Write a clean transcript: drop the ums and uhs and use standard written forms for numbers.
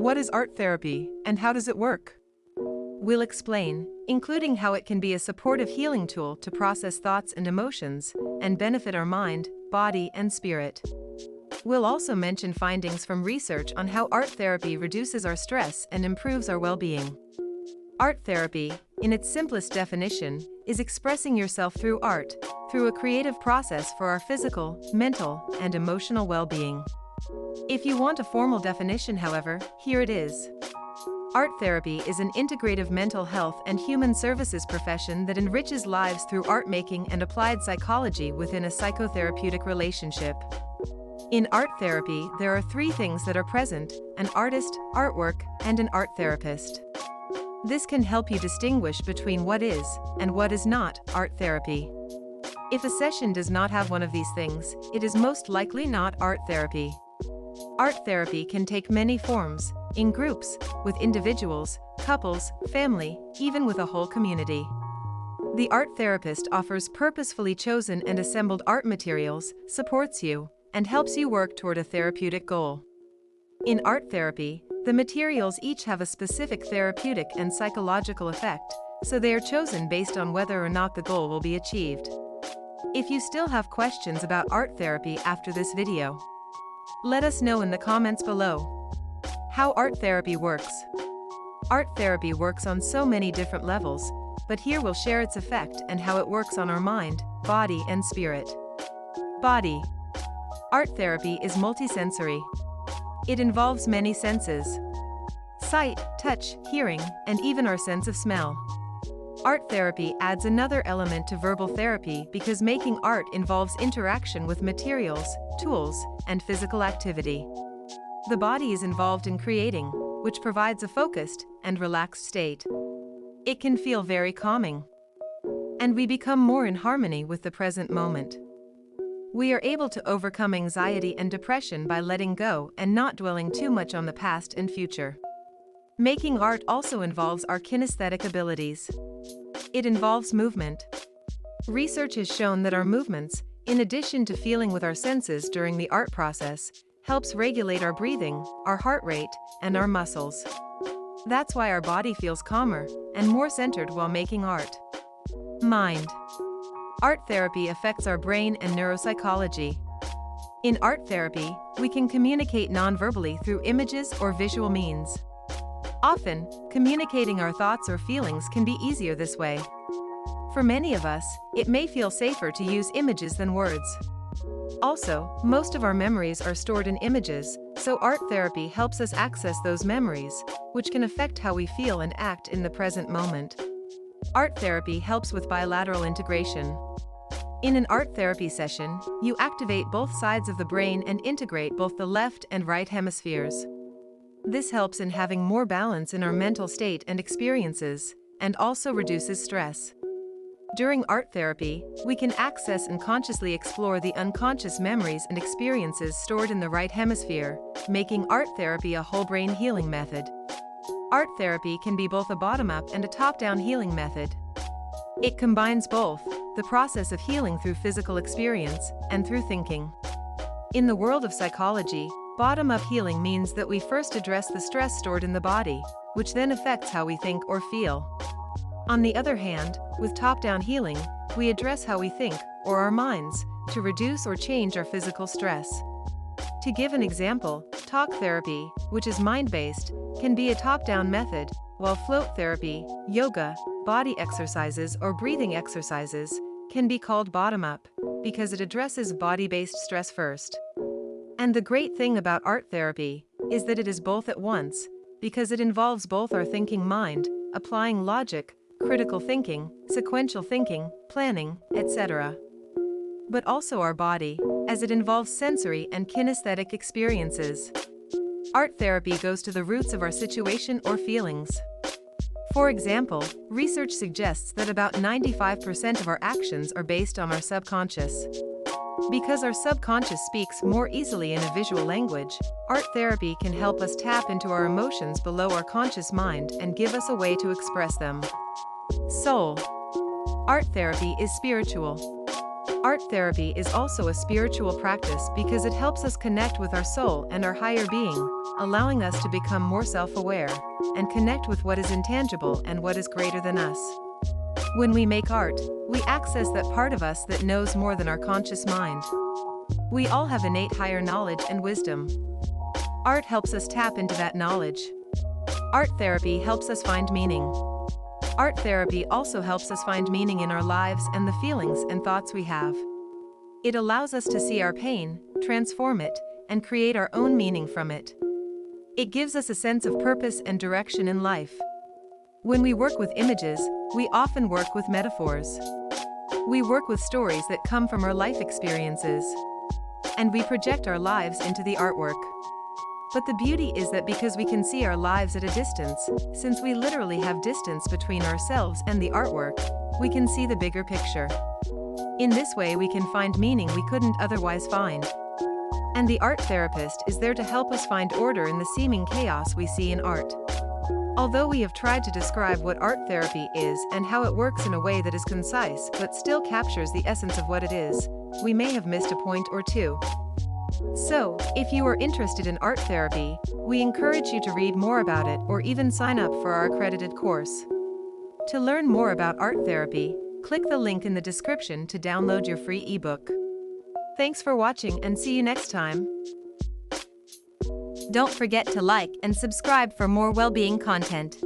What is art therapy, and how does it work? We'll explain, including how it can be a supportive healing tool to process thoughts and emotions, and benefit our mind, body, and spirit. We'll also mention findings from research on how art therapy reduces our stress and improves our well-being. Art therapy, in its simplest definition, is expressing yourself through art, through a creative process for our physical, mental, and emotional well-being. If you want a formal definition, however, here it is. Art therapy is an integrative mental health and human services profession that enriches lives through art making and applied psychology within a psychotherapeutic relationship. In art therapy, there are three things that are present: an artist, artwork, and an art therapist. This can help you distinguish between what is, and what is not, art therapy. If a session does not have one of these things, it is most likely not art therapy. Art therapy can take many forms, in groups, with individuals, couples, family, even with a whole community. The art therapist offers purposefully chosen and assembled art materials, supports you, and helps you work toward a therapeutic goal. In art therapy, the materials each have a specific therapeutic and psychological effect, so they are chosen based on whether or not the goal will be achieved. If you still have questions about art therapy after this video, let us know in the comments below. How art therapy works. Art therapy works on so many different levels, but here we'll share its effect and how it works on our mind, body, and spirit. Body. Art therapy is multisensory. It involves many senses: sight, touch, hearing, and even our sense of smell. Art therapy adds another element to verbal therapy because making art involves interaction with materials, tools, and physical activity. The body is involved in creating, which provides a focused and relaxed state. It can feel very calming, and we become more in harmony with the present moment. We are able to overcome anxiety and depression by letting go and not dwelling too much on the past and future. Making art also involves our kinesthetic abilities. It involves movement. Research has shown that our movements, in addition to feeling with our senses during the art process, helps regulate our breathing, our heart rate, and our muscles. That's why our body feels calmer and more centered while making art. Mind. Art therapy affects our brain and neuropsychology. In art therapy, we can communicate non-verbally through images or visual means. Often, communicating our thoughts or feelings can be easier this way. For many of us, it may feel safer to use images than words. Also, most of our memories are stored in images, so art therapy helps us access those memories, which can affect how we feel and act in the present moment. Art therapy helps with bilateral integration. In an art therapy session, you activate both sides of the brain and integrate both the left and right hemispheres. This helps in having more balance in our mental state and experiences, and also reduces stress. During art therapy, we can access and consciously explore the unconscious memories and experiences stored in the right hemisphere, making art therapy a whole-brain healing method. Art therapy can be both a bottom-up and a top-down healing method. It combines both, the process of healing through physical experience and through thinking. In the world of psychology, bottom-up healing means that we first address the stress stored in the body, which then affects how we think or feel. On the other hand, with top-down healing, we address how we think, or our minds, to reduce or change our physical stress. To give an example, talk therapy, which is mind-based, can be a top-down method, while float therapy, yoga, body exercises, or breathing exercises can be called bottom-up, because it addresses body-based stress first. And the great thing about art therapy is that it is both at once, because it involves both our thinking mind, applying logic, critical thinking, sequential thinking, planning, etc., but also our body, as it involves sensory and kinesthetic experiences. Art therapy goes to the roots of our situation or feelings. For example, research suggests that about 95% of our actions are based on our subconscious. Because our subconscious speaks more easily in a visual language, art therapy can help us tap into our emotions below our conscious mind and give us a way to express them. Soul. Art therapy is spiritual. Art therapy is also a spiritual practice because it helps us connect with our soul and our higher being, allowing us to become more self-aware and connect with what is intangible and what is greater than us. When we make art, we access that part of us that knows more than our conscious mind. We all have innate higher knowledge and wisdom. Art helps us tap into that knowledge. Art therapy helps us find meaning. Art therapy also helps us find meaning in our lives and the feelings and thoughts we have. It allows us to see our pain, transform it, and create our own meaning from it. It gives us a sense of purpose and direction in life. When we work with images, we often work with metaphors. We work with stories that come from our life experiences. And we project our lives into the artwork. But the beauty is that because we can see our lives at a distance, since we literally have distance between ourselves and the artwork, we can see the bigger picture. In this way we can find meaning we couldn't otherwise find. And the art therapist is there to help us find order in the seeming chaos we see in art. Although we have tried to describe what art therapy is and how it works in a way that is concise but still captures the essence of what it is, we may have missed a point or two. So, if you are interested in art therapy, we encourage you to read more about it or even sign up for our accredited course. To learn more about art therapy, click the link in the description to download your free ebook. Thanks for watching and see you next time. Don't forget to like and subscribe for more well-being content.